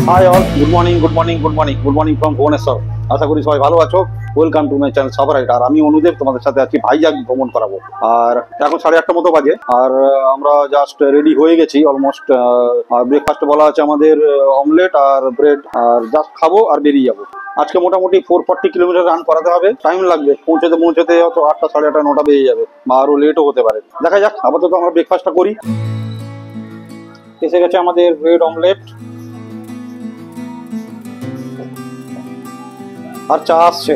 High all, good morning from Bhubaneswar. আশা করি সবাই ভালো আছো। ওয়েলকাম টু মাই চ্যানেল সবার রাইট। আর আমি অনুদেব, তোমাদের সাথে আজকে ভাইজাগ ভ্রমণ করাবো। আর এখন 8:30 মতো বাজে, আর আমরা জাস্ট রেডি হয়ে গেছি অলমোস্ট। ব্রেকফাস্টে বলা আছে আমাদের অমলেট আর ব্রেড, আর জাস্ট খাবো আর বেরিয়ে যাবো। আজকে মোটামুটি 440 কিলোমিটার রান করাতে হবে। টাইম লাগবে পৌঁছতে হয়তো 8টা, 8:30, 9টা বেজে যাবে, বা আরো লেটও হতে পারে। দেখা যাক, আপাতত আমরা ব্রেকফাস্টটা করি। এসে গেছে আমাদের ব্রেড অমলেট আর চা আসছে।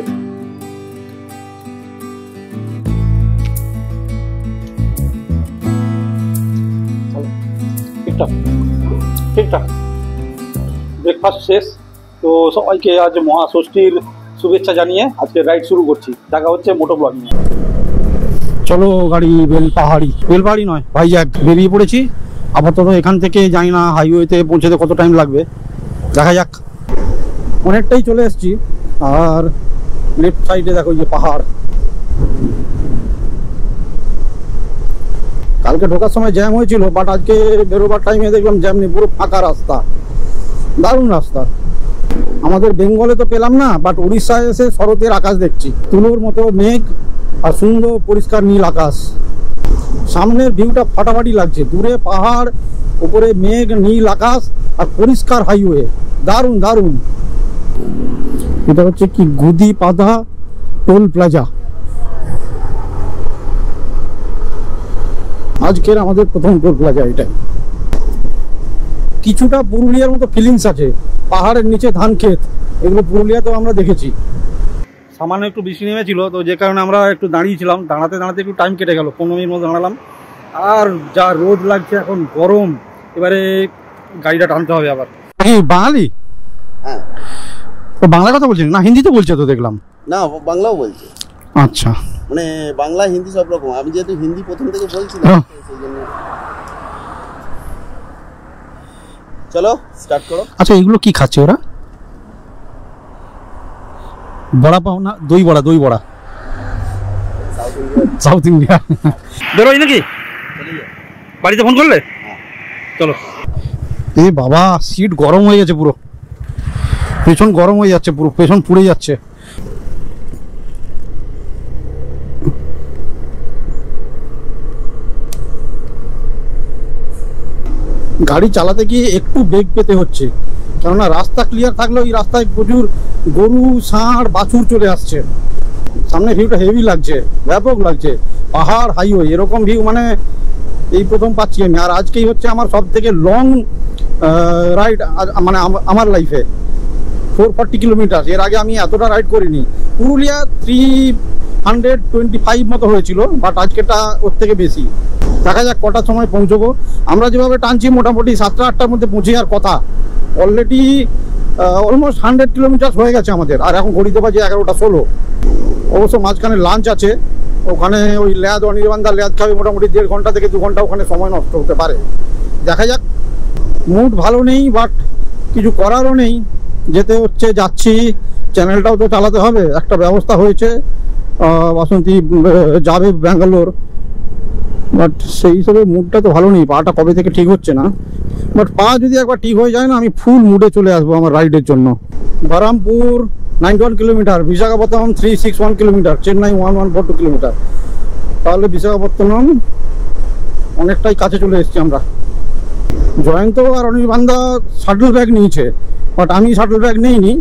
ঠিকঠাক ব্রেকফাস্ট শেষ। তো সবাইকে আজ মহাষষ্ঠীর শুভেচ্ছা জানিয়ে আজকে রাইড শুরু করছি। দেখা হচ্ছে মোটো ব্লগিং। চলো গাড়ি বেলপাহাড়ি নয়, ভাইজাগ বেরিয়ে পড়েছি। আপাতত এখান থেকে জানি না হাইওয়েতে পৌঁছতে কত টাইম লাগবে, দেখা যাক। অনেকটাই চলে এসেছি। আর লেফট সাইডে দেখো যে পাহাড়। কালকে ঢোকার সময় জ্যাম হয়েছিল, বাট আজকে বেরোবার টাইমে দেখলাম জ্যাম নেই, পুরো ফাঁকা রাস্তা, দারুণ রাস্তা। আমাদের বেঙ্গলে তো পেলাম না, বাট উড়িষ্যায় এসে শরতের আকাশ দেখছি, তুলোর মতো মেঘ আর সুন্দর পরিষ্কার নীল আকাশ। সামনের ভিউটা ফাটাফাটি লাগছে, দূরে পাহাড়, উপরে মেঘ, নীল আকাশ আর পরিষ্কার হাইওয়ে, দারুণ দারুণ। এটা হচ্ছে কি গুদি পাদা টোল প্লাজা। আজকের আমাদের প্রথম টোল প্লাজা এটাই। কিছুটা পুরুলিয়ার মতো ফিলিংস আছে, পাহাড়ের নিচে ধান ক্ষেত, এগুলো পুরুলিয়াতেও আমরা দেখেছি। সামান্য একটু বৃষ্টি নেমেছিল, তো যে কারণে আমরা একটু দাঁড়িয়েছিলাম। দাঁড়াতে একটু টাইম কেটে গেল, 15 মিনিট মতো দাঁড়ালাম। আর যা রোদ লাগছে এখন, গরম। এবারে গাড়িটা টানতে হবে আবার। বাঙালি? হ্যাঁ। তো বাংলা কথা বলছেন না হিন্দিতে বলছে তো দেখলাম? না, বাংলাও বলছে। আচ্ছা, মানে বাংলা হিন্দি সব রকম। আমি যেহেতু হিন্দি প্রথম থেকে বলছি না, সেই জন্য। চলো স্টার্ট করো। আচ্ছা, এগুলো কি খাচ্ছে ওরা? বড়া পাও না? দই বড়া সাউথ ইন্ডিয়া। বেরোই নাকি? বাড়িতে ফোন করলে? চলো। এ বাবা, সিট গরম হয়ে গেছে পুরো, পেছন গরম হয়ে যাচ্ছে, পুরো পেছন পুড়ে যাচ্ছে। গাড়ি চালাতে গিয়ে একটু বেগ পেতে হচ্ছে, কেননা রাস্তা ক্লিয়ার থাকলেও এই রাস্তায় প্রচুর গরু, ষাঁড়, বাছুর চলে আসছে। সামনে ভিউটা হেভি লাগছে, ব্যাপক লাগছে। পাহাড়, হাইওয়ে, এরকম ভিউ মানে এই প্রথম পাচ্ছি আমি। আর আজকেই হচ্ছে আমার সব থেকে লং রাইড, মানে আমার লাইফে 440 কিলোমিটার। এর আগে আমি এতটা রাইড করিনি। পুরুলিয়া 325 মতো হয়েছিল, বাট আজকেটা ওর থেকে বেশি। দেখা যাক কটার সময় পৌঁছবো। আমরা যেভাবে টানছি মোটামুটি 7টা 8টার মধ্যে পৌঁছে যাওয়ার কথা। অলরেডি অলমোস্ট 100 কিলোমিটার হয়ে গেছে আমাদের, আর এখন ঘড়িতে বাজে 11টা 16। অবশ্য মাঝখানে লাঞ্চ আছে, ওখানে ওই ল্যাদ, অনির্বাণদা ল্যাদ খাবে। মোটামুটি 1.5 ঘন্টা থেকে 2 ঘন্টা ওখানে সময় নষ্ট হতে পারে। দেখা যাক। মুড ভালো নেই, বাট কিছু করারও নেই, যেতে হচ্ছে, যাচ্ছি। চ্যানেলটাও তো চালাতে হবে। একটা ব্যবস্থা হয়েছে, বাসন্তী যাবে ব্যাঙ্গালোর, বাট সেই হিসেবে মুডটা তো ভালো নেই। পাটা কবে থেকে ঠিক হচ্ছে না, বাট পা যদি একবার ঠিক হয়ে যায় না, আমি ফুল মুডে চলে আসবো আমার রাইডের জন্য। Baharampur 91 kilometre, Visakhapatnam 361 kilometre, Chennai 1142 kilometre. তাহলে বিশাখাপত্তনম অনেকটাই কাছে চলে এসেছি আমরা। জয়ন্ত আর অনির্বাণদা শাটল ব্যাগ নিয়েছে, বাট আমি শাটল ব্যাগ নেইনি।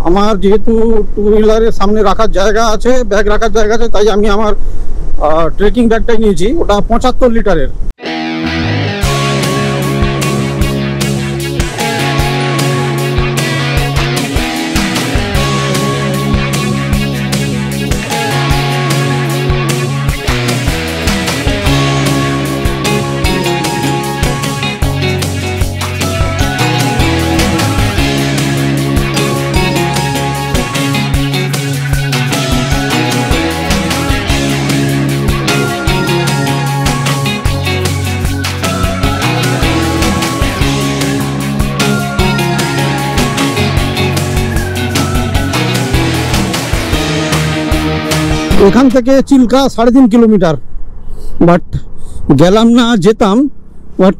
আমার যেহেতু 2 হুইলারের সামনে রাখার জায়গা আছে, ব্যাগ রাখার জায়গা আছে, তাই আমি আমার ট্রেকিং ব্যাগটাই নিয়েছি। ওটা 75 লিটারের। এখান থেকে চিল্কা 3.5 কিলোমিটার, বাট গেলাম না, যেতাম, বাট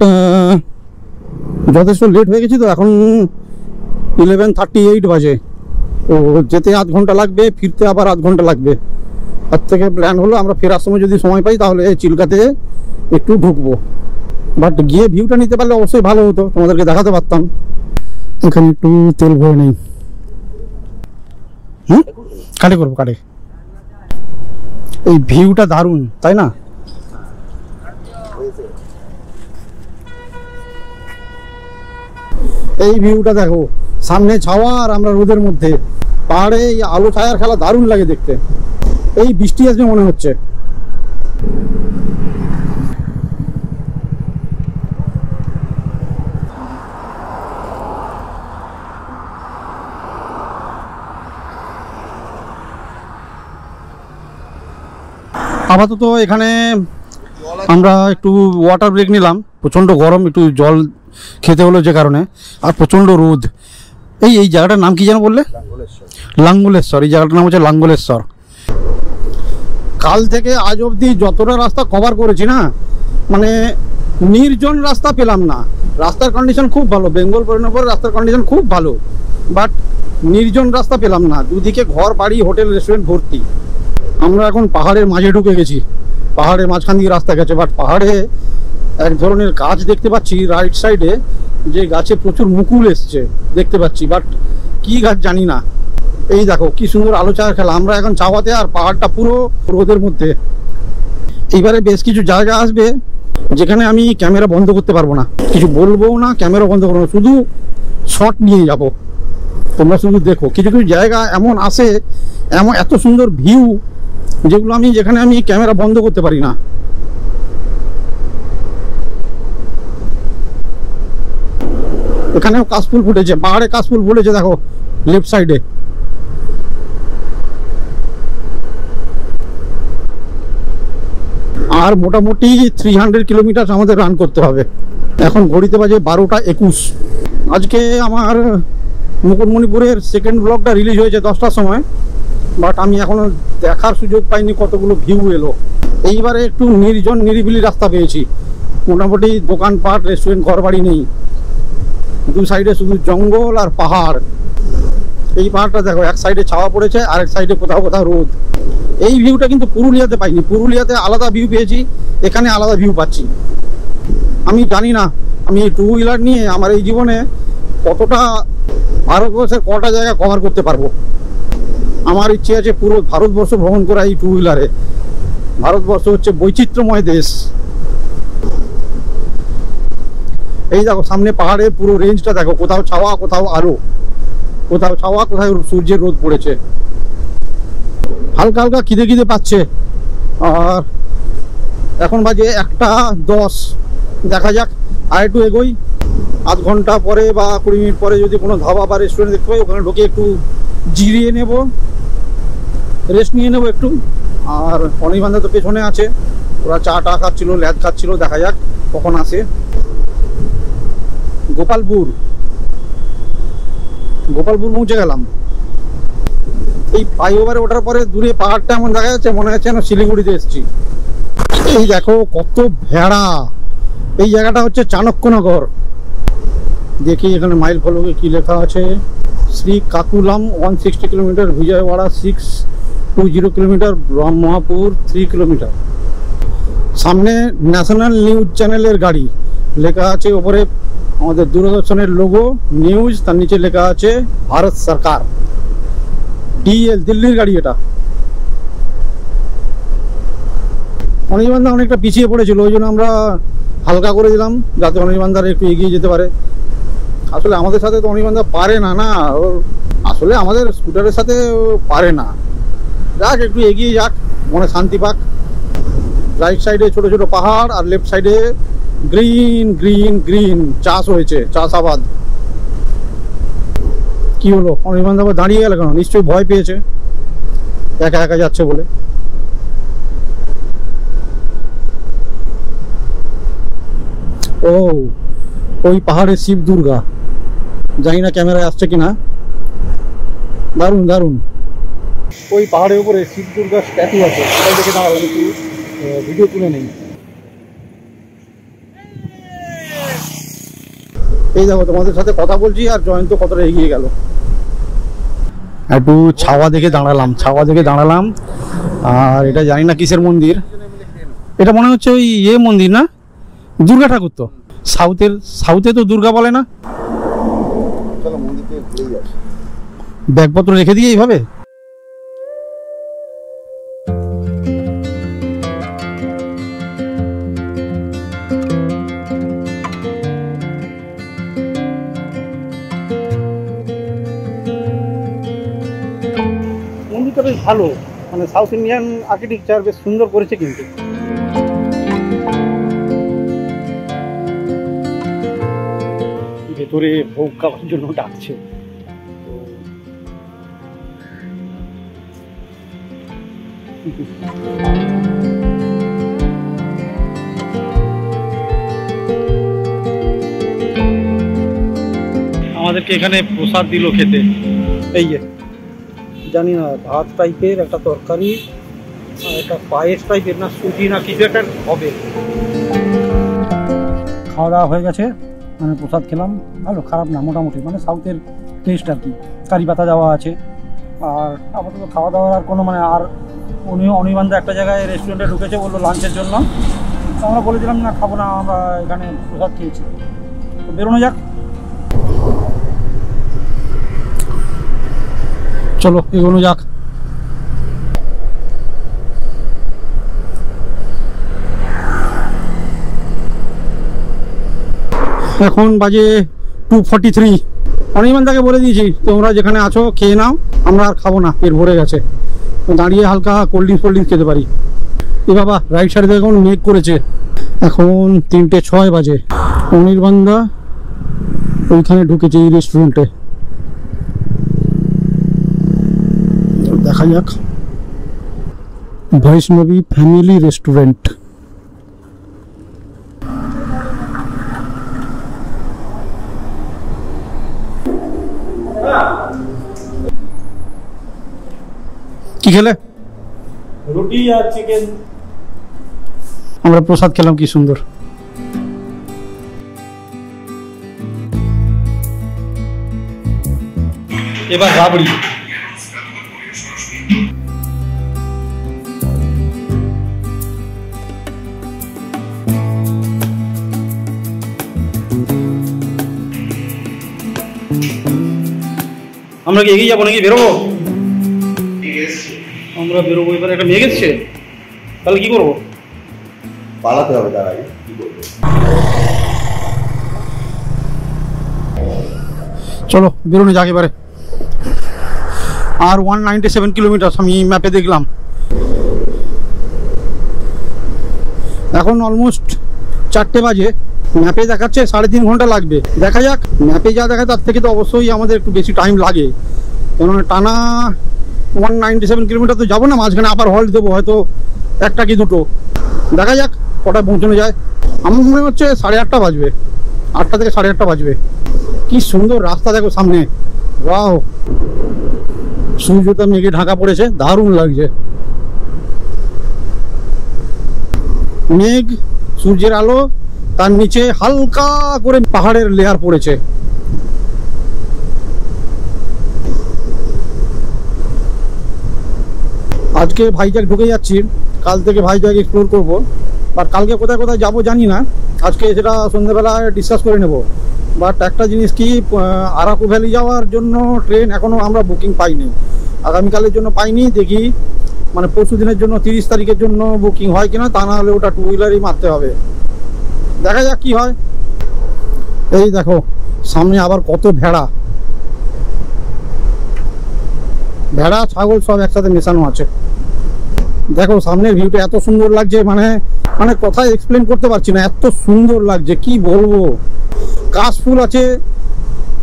যথেষ্ট লেট হয়ে গেছি। তো এখন 11:38 বাজে। তো যেতে আধ ঘন্টা লাগবে, ফিরতে আবার আধ ঘন্টা লাগবে। তার থেকে প্ল্যান হলো আমরা ফেরার সময় যদি সময় পাই তাহলে চিল্কাতে একটু ঢুকবো। বাট গিয়ে ভিউটা নিতে পারলে অবশ্যই ভালো হতো, তোমাদেরকে দেখাতে পারতাম। এখানে একটু তেল ভরে নেই। কাটে করবো কাটে। এই ভিউটা দারুণ, তাই না? এই ভিউটা দেখো, সামনে ছাওয়া আর আমরা রোদের মধ্যে। পাহাড়ে এই আলো ছায়ার খেলা দারুণ লাগে দেখতে। এই বৃষ্টি আসবে মনে হচ্ছে। আপাতত এখানে আমরা একটু ওয়াটার ব্রেক নিলাম। প্রচণ্ড গরম, একটু জল খেতে হলো যে কারণে, আর প্রচণ্ড রোদ। এই জায়গাটার নাম কি যেন বললে? লাঙ্গলেশ্বর। এই জায়গাটার নাম হচ্ছে লাঙ্গলেশ্বর। কাল থেকে আজ অবধি যতটা রাস্তা কভার করেছি না, মানে নির্জন রাস্তা পেলাম না। রাস্তার কন্ডিশন খুব ভালো, বেঙ্গল বেরোনোর পর রাস্তার কন্ডিশন খুব ভালো, বাট নির্জন রাস্তা পেলাম না। দুদিকে ঘর বাড়ি হোটেল রেস্টুরেন্ট ভর্তি। আমরা এখন পাহাড়ের মাঝে ঢুকে গেছি। পাহাড়ের মাঝখান দিয়ে রাস্তা গেছে, বাট পাহাড়ে এক ধরনের গাছ দেখতে পাচ্ছি রাইট সাইডে, যে গাছে প্রচুর মুকুল এসছে দেখতে পাচ্ছি, বাট কি গাছ জানি না। এই দেখো কি সুন্দর আলো ছায়ার খেলা। আমরা এখন চাওয়াতে, আর পাহাড়টা পুরো রোদের মধ্যে। এইবারে বেশ কিছু জায়গা আসবে যেখানে আমি ক্যামেরা বন্ধ করতে পারবো না, কিছু বলবো না, ক্যামেরা বন্ধ করবো না, শুধু শট নিয়ে যাব। তোমরা শুধু দেখো, কিছু কিছু জায়গা এমন আসে, এমন এত সুন্দর ভিউ, যেগুলো যেখানে আমি ক্যামেরা বন্ধ করতে পারি না। এখানেও কাশফুল ফুটেছে, পাহাড়ে কাশফুল ফুটেছে দেখো লেফট সাইডে। আর মোটামুটি 300 কিলোমিটার আমাদের রান করতে হবে। এখন ঘড়িতে বাজে 12:21। আজকে আমার মুকুটমণিপুরের সেকেন্ড ব্লগটা রিলিজ হয়েছে 10টার সময়, বাট আমি এখনো দেখার সুযোগ পাইনি কতগুলো ভিউ এলো। এইবারে একটু নির্জন নিরিবিলি রাস্তা পেয়েছি। মোটামুটি দোকানপাট রেস্টুরেন্ট ঘর বাড়ি নেই, দু সাইডে শুধু জঙ্গল আর পাহাড়। এই পাহাড়টা দেখো, এক সাইডে ছাওয়া পড়েছে, আরেক সাইডে কোথাও কোথাও রোদ। এই ভিউটা কিন্তু পুরুলিয়াতে পাইনি। পুরুলিয়াতে আলাদা ভিউ পেয়েছি, এখানে আলাদা ভিউ পাচ্ছি। আমি জানি না আমি টু হুইলার নিয়ে আমার এই জীবনে কতটা ভারতবর্ষের কটা জায়গা কভার করতে পারবো। আমার ইচ্ছে আছে পুরো ভারতবর্ষ ভ্রমণ করা এই টু হুইলারে। ভারতবর্ষ হচ্ছে বৈচিত্র্যময় দেশ। এই দেখো সামনে পাহাড়ের পুরো রেঞ্জটা দেখো, কোথাও ছাওয়া কোথাও আলো, কোথাও ছাওয়া কোথাও সূর্যের রোদ পড়েছে। হালকা হালকা খিদে খিদে পাচ্ছে। আর এখন বাজে 1:10। দেখা যাক, আর একটু এগোই। আধ ঘন্টা পরে বা 20 মিনিট পরে যদি কোনো ধাবা বা রেস্টুরেন্ট দেখতে পাই, ওখানে ঢুকে একটু জিরিয়ে নেব, রেস্ট নিয়ে নেবো একটু। আর অনির্বাণদা তো পেছনে আছে, ওরা চা টা খাচ্ছিল, ল্যাদ খাচ্ছিল। দেখা যাক কখন আসে। গোপালপুর পৌঁছে গেলাম। এই ফ্লাইওভারে ওঠার পরে দূরে পাহাড়টা এমন দেখা যাচ্ছে, মনে হচ্ছে যেন শিলিগুড়িতে এসেছি। এই দেখো কত ভেড়া। এই জায়গাটা হচ্ছে চাণক্যনগর। দেখি এখানে মাইল ফলকে কি লেখা আছে। Srikakulam 160 kilometre, Vijayawada 620 kilometre, Brahmapur 3 kilometre. সামনে ন্যাশনাল নিউজ চ্যানেলের গাড়ি লেখা আছে ওপরে, আমাদের দূরদর্শনের লোগো নিউজ, তার নিচে লেখা আছে ভারত সরকার। ডিএল, দিল্লির গাড়ি এটা। অনির্বাণদা অনেকটা পিছিয়ে পড়েছিল, ওই জন্য আমরা হালকা করে দিলাম যাতে অনির্বাণদার একটু এগিয়ে যেতে পারে। আসলে আমাদের সাথে তো অনির্বাণদা পারে না, ওর আসলে আমাদের স্কুটারের সাথে পারে না। যাক একটু এগিয়ে যাক, মনে শান্তি পাক। রাইট সাইডে ছোট ছোট পাহাড়, আর লেফট সাইডে গ্রিন গ্রিন গ্রিন চাষ হয়েছে, চাষাবাদ। কি হলো, অনির্বাণদা আবার দাঁড়িয়ে গেল কেন? নিশ্চয়ই ভয় পেয়েছে, একা একা যাচ্ছে বলে। ও, ওই পাহাড়ের শিব দুর্গা, জানি না ক্যামেরায় আসছে কিনা। দারুণ দারুণ। ওই পাহাড়ের উপরে শিব দুর্গার স্ট্যাচু আছে, সেটাই দেখে দাঁড়াবো, একটু ভিডিও তুলে নেই। এই দেখো তোমাদের সাথে কথা বলছি আর জয়ন্ত কতটা এগিয়ে গেল। একটু ছাওয়া দেখে দাঁড়ালাম আর এটা জানি না কিসের মন্দির, এটা মনে হচ্ছে ওই মন্দির না, দুর্গা ঠাকুর। তো সাউথে তো দুর্গা বলে না। চলো মন্দির থেকে ঘুরেই আসি। ব্যাগপত্র রেখে দিয়ে এইভাবে মন্দিরটা বেশ ভালো, মানে সাউথ ইন্ডিয়ান আর্কিটেকচার বেশ সুন্দর করেছে কিন্তু। ভেতরে ভোগ খাওয়ার জন্য ডাকছে। আমাদেরকে এখানে প্রসাদ দিল খেতে, এই যে জানি না ভাত টাইপের একটা তরকারি আর একটা পায়েস টাইপের না সুজি না কিছু একটা হবে। খাওয়া দাওয়া হয়ে গেছে, মানে প্রসাদ খেলাম, ভালো খারাপ না মোটামুটি, মানে সাউথের টেস্ট আর কি। কারি পাতা দেওয়া আছে আর আপাতত খাওয়া দাওয়ার আর কোনো মানে আর অনির্বাণ একটা জায়গায় রেস্টুরেন্টে ঢুকেছে, বললো লাঞ্চের জন্য। আমরা বলেছিলাম না খাবো না, আমরা এখানে প্রসাদ খেয়েছি, তো বেরোনো যাক। চলো এগোনো যাক। এখন বাজে 2:43। অনির্বাণদাকে বলে দিয়েছি তোমরা যেখানে আছো খেয়ে নাও, আমরা আর খাবো না, পেট ভরে গেছে। দাঁড়িয়ে হালকা কোল্ড ড্রিঙ্কস খেতে পারি। এ বাবা রাইট সাইডে এখন মেঘ করেছে। এখন 3:06 বাজে। অনির্বাণদা ওইখানে ঢুকেছে এই রেস্টুরেন্টে, দেখা যাক। বৈষ্ণবী ফ্যামিলি রেস্টুরেন্ট। কি খেলে? রুটি আর চিকেন। আমরা প্রসাদ খেলাম, কি সুন্দর। এবার রাবড়ি। আমরা কি এগিয়ে যাবো নাকি বেরোবো? আমরা বেরোবো এবার। একটা মেঘ এসছে, তাহলে কি করবো? পালাতে হবে, তার আগে কি করবো? চলো বেরোনো যাক এবারে। আর 197 কিলোমিটার আমি ম্যাপে দেখলাম। এখন অলমোস্ট 4টে বাজে, ম্যাপে দেখাচ্ছে 3.5 ঘন্টা লাগবে। দেখা যাক, ম্যাপে যা দেখায় তার থেকে তো অবশ্যই আমাদের একটু বেশি টাইম লাগে, কেননা টানা 197 কিলোমিটার তো যাবো না, মাঝখানে আবার হল্ট দেবো হয়তো একটা কি দুটো। দেখা যাক কটায় পৌঁছানো যায়। আমার মনে হচ্ছে 8:30 বাজবে, 8টা থেকে 8:30 বাজবে। কি সুন্দর রাস্তা দেখো সামনে, ওয়াও। সূর্যটা মেঘে ঢাকা পড়েছে, দারুণ লাগছে। মেঘ, সূর্যের আলো, তার নিচে হালকা করে পাহাড়ের লেয়ার পড়েছে। আজকে ভাইজ্যাক ঢুকে যাচ্ছি, কাল থেকে ভাইজ্যাক এক্সপ্লোর করবো। আর কালকে কোথায় কোথায় যাবো জানি না, আজকে সেটা সন্ধ্যেবেলায় ডিসকাস করে নেব। বাট একটা জিনিস কি, আরাকু ভ্যালি যাওয়ার জন্য ট্রেন এখনও আমরা বুকিং পাইনি, আগামীকালের জন্য পাইনি। দেখি মানে পরশু দিনের জন্য 30 তারিখের জন্য বুকিং হয় কিনা, তা না হলে ওটা 2 হুইলারই মারতে হবে। দেখা যাক কি হয়। এই দেখো সামনে আবার কত ভেড়া, ভেড়া ছাগল সব একসাথে মেশানো আছে। দেখো সামনের ভিউটা এত সুন্দর লাগছে, মানে মানে কথায় এক্সপ্লেন করতে পারছি না, এত সুন্দর লাগছে কি বলবো। কাশফুল আছে,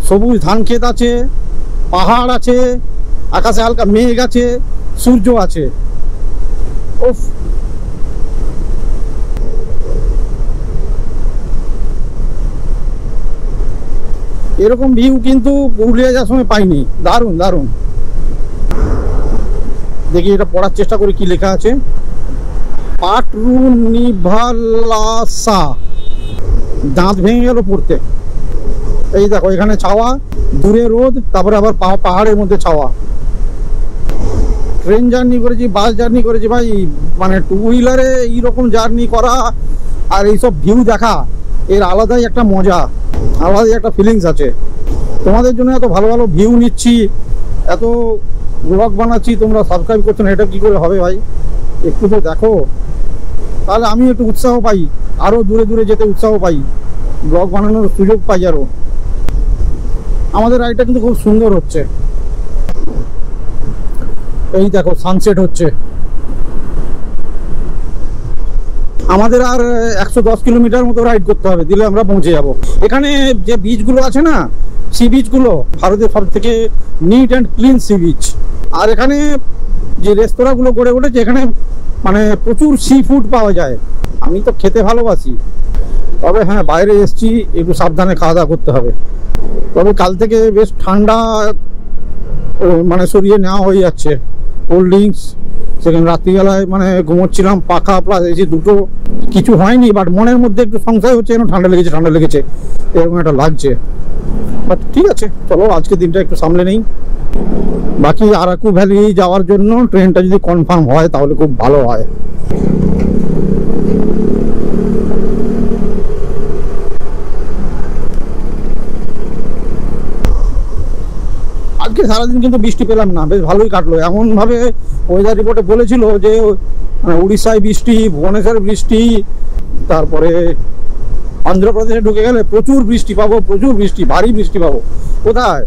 সবুজ ধান ক্ষেত আছে, পাহাড় আছে, আকাশে হালকা মেঘ আছে, সূর্য আছে। উফ, এরকম ভিউ কিন্তু পুরুলিয়া যাওয়ার সময় পাইনি। দারুণ দারুণ। দেখি এটা পড়ার চেষ্টা করি কি লেখা আছে। পাটরুনিভালাসা, দাঁত ভেঙে গেল পড়তে। এই দেখো এখানে ছাওয়া, দূরে রোদ, তারপরে আবার পাহাড়ের মধ্যে ছাওয়া। ট্রেন জার্নি করেছি, বাস জার্নি করেছি ভাই, মানে টু হুইলারে এইরকম জার্নি করা আর এইসব ভিউ দেখা, এর আলাদাই একটা মজা, আলাদাই একটা ফিলিংস আছে। তোমাদের জন্য এত ভালো ভালো ভিউ নিচ্ছি, এত ব্লগ বানাচ্ছি, তোমরা সাবস্ক্রাইব করছো না, এটা কি করে হবে ভাই? একটু তো দেখো, তাহলে আমি একটু উৎসাহ পাই, আরো দূরে দূরে যেতে উৎসাহ পাই, ব্লগ বানানোর সুযোগ পাই আরো। আমাদের রাইডটা কিন্তু খুব সুন্দর হচ্ছে। এই দেখো সানসেট হচ্ছে। আমাদের আর 110 কিলোমিটার মতো রাইড করতে হবে, দিলে আমরা পৌঁছে যাব। এখানে যে বিচগুলো আছে না, সি বিচগুলো ভারতের সব থেকে neat and clean sea beach. আর এখানে যে রেস্তোরাঁগুলো গড়ে উঠেছে, এখানে মানে প্রচুর সি ফুড পাওয়া যায়। আমি তো খেতে ভালোবাসি, তবে হ্যাঁ বাইরে এসছি, একটু সাবধানে খাওয়া দাওয়া করতে হবে। তবে কাল থেকে বেশ ঠান্ডা মানে সরিয়ে নেওয়া হয়ে যাচ্ছে। কোল্ড ড্রিঙ্কস, সেখানে রাত্রিবেলায় মানে ঘুমোচ্ছিলাম, পাখা প্লাস এসি দুটো, কিছু হয়নি, বাট মনের মধ্যে একটু সংশয় হচ্ছে, যেন ঠান্ডা লেগেছে এরকম একটা লাগছে। বাট ঠিক আছে, চলো আজকে দিনটা একটু সামলে নেই। বাকি আরাকু ভ্যালি যাওয়ার জন্য ট্রেনটা যদি কনফার্ম হয় তাহলে খুব ভালো হয়। আজকে সারাদিন কিন্তু বৃষ্টি পেলাম না, বেশ ভালোই কাটলো। এমনভাবে ওয়েদার রিপোর্টে বলেছিল যে উড়িষ্যায় বৃষ্টি, ভুবনেশ্বরে বৃষ্টি, তারপরে অন্ধ্রপ্রদেশে ঢুকে গেলে প্রচুর বৃষ্টি পাবো, প্রচুর বৃষ্টি, ভারী বৃষ্টি পাবো। কোথায়?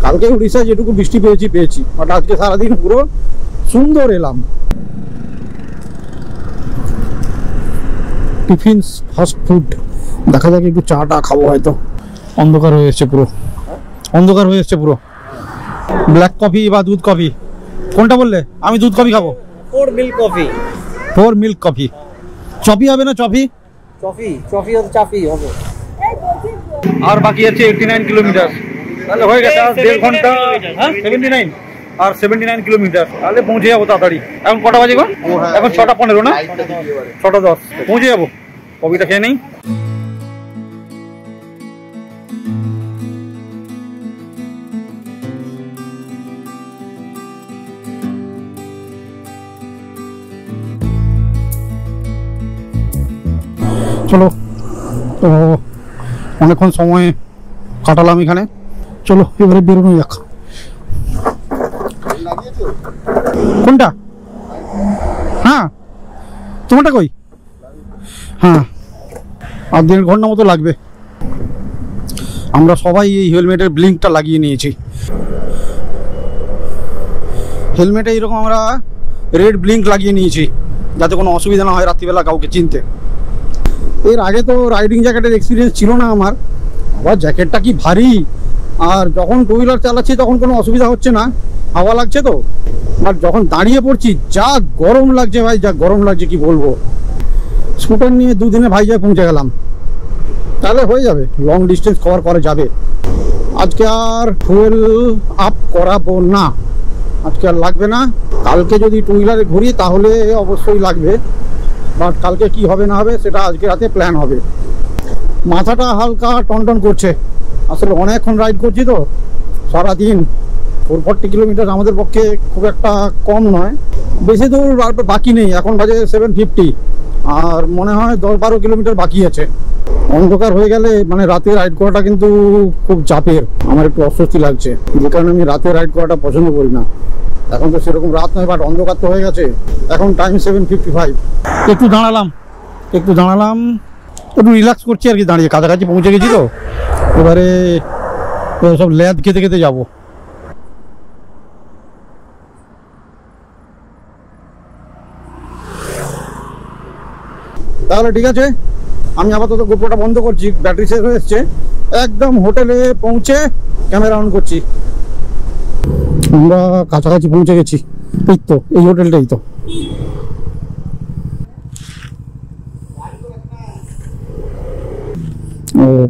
কালকে উড়িষ্যায় যেটুকু বৃষ্টি পেয়েছি, বাট আজকে সারাদিন পুরো সুন্দর এলাম। টিফিনস, ফাস্ট ফুড, দেখা যাক একটু চাটা খাবো। হয়তো অন্ধকার হয়ে এসছে পুরো, অন্ধকার হয়ে এসছে পুরো। ব্ল্যাক কফি বা দুধ কফি, কোনটা বললে? আমি দুধ কফি খাবো। 4 মিল্ক কফি। 4 milk coffee. চপি হবে না? চপি ও চাফি হবে। আর বাকি আছে 89 কিলোমিটার, তাহলে হয়ে গেছে আর 1.5 ঘন্টা। হ্যাঁ 79 আর 79 কিলোমিটার, তাহলে পৌঁছে যাবো তাড়াতাড়ি। এখন কটা বাজে গো? এখন 6:15 না, 6:10 পৌঁছে যাবো। কফিটা খেয়ে নেই। চলো, তো অনেকক্ষণ সময় কাটালাম এখানে, চলো এবারে বেরোনো যাক। কোনটা? হ্যাঁ তোমারটা কই? হ্যাঁ আর 1.5 ঘন্টা মতো লাগবে। আমরা সবাই এই হেলমেটের ব্লিঙ্কটা লাগিয়ে নিয়েছি। হেলমেটে এইরকম আমরা রেড ব্লিঙ্ক লাগিয়ে নিয়েছি, যাতে কোনো অসুবিধা না হয় রাত্রিবেলা কাউকে চিনতে। এর আগে তো রাইডিং জ্যাকেটের এক্সপিরিয়েন্স ছিল না আমার, আবার জ্যাকেটটা কি ভারী। আর যখন টু হুইলার চালাচ্ছি তখন কোনো অসুবিধা হচ্ছে না, হাওয়া লাগছে তো। আর যখন দাঁড়িয়ে পড়ছি যা গরম লাগছে ভাই, যা গরম লাগছে কি বলবো। স্কুটার নিয়ে 2 দিনে ভাইজাগ পৌঁছে গেলাম, তাহলে হয়ে যাবে, লং ডিস্টেন্স কভার করা যাবে। আজকে আর ফুয়েল আপ করাবো না, আজকে আর লাগবে না। কালকে যদি টু হুইলারে ঘুরি তাহলে অবশ্যই লাগবে, বাট কালকে কি হবে না হবে সেটা আজকে রাতে প্ল্যান হবে। মাথাটা হালকা টনটন করছে, আসলে অনেকক্ষণ রাইড করছি তো সারাদিন। 440 কিলোমিটার আমাদের পক্ষে খুব একটা কম নয়, বেশি দূর আর বাকি নেই। এখন বাজে 7:50, আর মনে হয় 10-12 কিলোমিটার বাকি আছে। অন্ধকার হয়ে গেলে মানে রাতে রাইড করাটা কিন্তু খুব চাপের, আমার একটু অস্বস্তি লাগছে, যে কারণে আমি রাতে রাইড করাটা পছন্দ করি না। এখন তো সেরকম রাত নয়, বাট অন্ধকার তো হয়ে গেছে। এখন টাইম 7:55। একটু দাঁড়ালাম, একটু রিল্যাক্স করছি আর কি, দাঁড়িয়ে। কাছাকাছি পৌঁছে গেছি তো, এবারে সব ল্যাদ খেতে খেতে যাবো। তাহলে ঠিক আছে, আমি আপাতত গোপ্রোটা বন্ধ করছি, ব্যাটারি শেষ হয়ে এসছে। একদম হোটেলে পৌঁছে ক্যামেরা অন করছি। আমরা কাছাকাছি পৌঁছে গেছি, এই তো এই হোটেলটাই তো।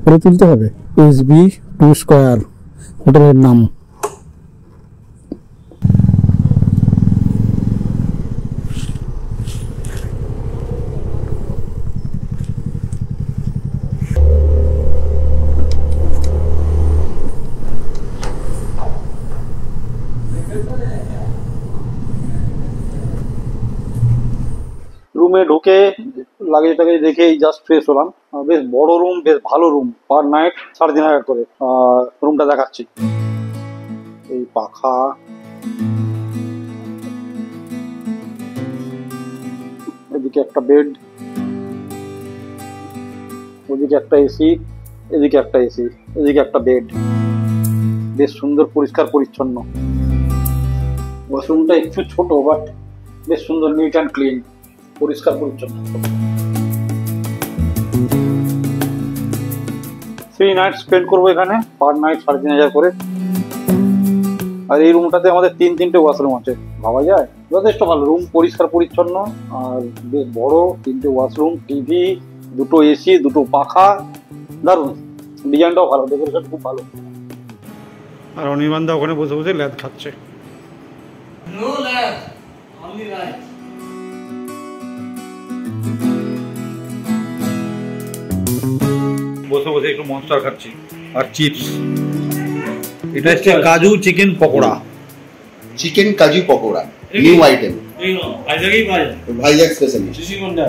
করে তুলতে হবে, SB2 স্কয়ার হোটেলের নাম। রুমে ঢুকে লাগেজ টাগেজ দেখে এই জাস্ট ফ্রেশ হলাম। বেশ বড় রুম, বেশ ভালো রুম, পার নাইট 3,500 করে রুমটা দেখাচ্ছি। এই পাখা, এদিকে একটা বেড, ওদিকে একটা এসি, এদিকে একটা এসি, এদিকে একটা বেড, বেশ সুন্দর পরিষ্কার পরিচ্ছন্ন। ওয়াশরুমটা একটু ছোট বাট বেশ সুন্দর, নিট অ্যান্ড ক্লিন, পরিষ্কার পরিচ্ছন্ন। 3 নাইট স্পেন্ড করবো এখানে, পার নাইট 3,500 করে। আর এই রুমটাতে আমাদের 3-3টে ওয়াশরুম আছে, ভাবা যায়। যথেষ্ট ভালো রুম, পরিষ্কার পরিচ্ছন্ন আর বেশ বড়, 3টে ওয়াশরুম, টিভি, 2টো এসি, 2টো পাখা, দারুণ। ডিজাইনটাও ভালো, ডেকোরেশন খুব ভালো। আর অনির্বাণদা ওখানে বসে বসে ল্যাদ খাচ্ছে। No lab, only right. বসে বসে একটু মনস্টার খাচ্ছি আর চিপস। এটা হচ্ছে কাজু চিকেন পকোড়া। চিকেন কাজু পকোড়া, নিউ আইটেম, এই নো আইজাগই পাই ভাইজাগ স্পেশালিস্ট। ঋষিকোন্ডা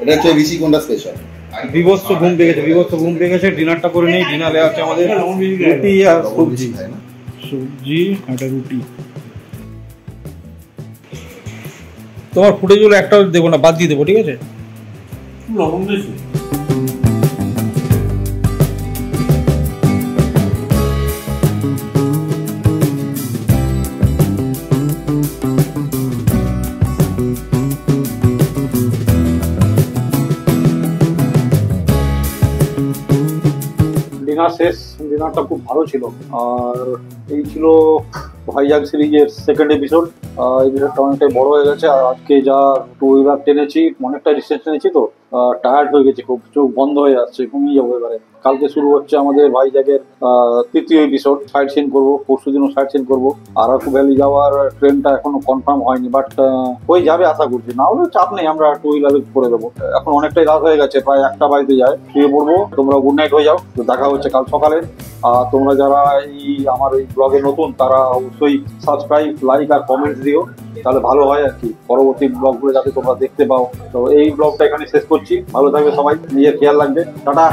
এটা হচ্ছে ঋষিকোন্ডা স্পেশাল। বিভৎস ঘুম পেয়ে গেছে, ডিনারটা করে নেই। ডিনারে আছে আমাদের রুটি আর সবজি, সবজি একটা রুটি। তোমার ফুটেজ গুলো একটাও দেবো না, বাদ দিয়ে দেবো, ঠিক আছে? লবণ বেশি। ডিনার শেষ, ডিনারটা খুব ভালো ছিল। আর এই ছিল ভাইজাগ সিরিজের সেকেন্ড এপিসোড। এপিসোডটা অনেকটাই বড় হয়ে গেছে। আর আজকে যা 2 হুইলার টেনেছি, অনেকটা ডিস্টেন্স টেনেছি, তো টায়ার্ড হয়ে গেছে, খুব চোখ বন্ধ হয়ে যাচ্ছে, ঘুমিয়ে যাবো এবারে। কালকে শুরু হচ্ছে আমাদের ভাইজাগের 3য় এপিসোড। সাইট সিন করবো, পরশু দিনও সাইট সিন করবো। আরাকু ভ্যালি যাওয়ার ট্রেনটা এখনো কনফার্ম হয়নি, বাট হয়ে যাবে আশা করছি। না হলে চাপ নেই, আমরা 2 হুইলারে করে দেবো। এখন অনেকটাই রাত হয়ে গেছে, প্রায় 1টা বাজতে যায়, শুয়ে পড়বো। তোমরা গুড নাইট হয়ে যাও, তো দেখা হচ্ছে কাল সকালে। আর তোমরা যারা আমার এই ব্লগে নতুন, তারা অবশ্যই সাবস্ক্রাইব, লাইক আর কমেন্টস দিও, তাহলে ভালো হয় আর কি, পরবর্তী ব্লগগুলো যাতে তোমরা দেখতে পাও। তো এই ব্লগটা এখানে শেষ করছি। ভালো থাকবে সবাই, নিজের খেয়াল রাখবে, টাটা।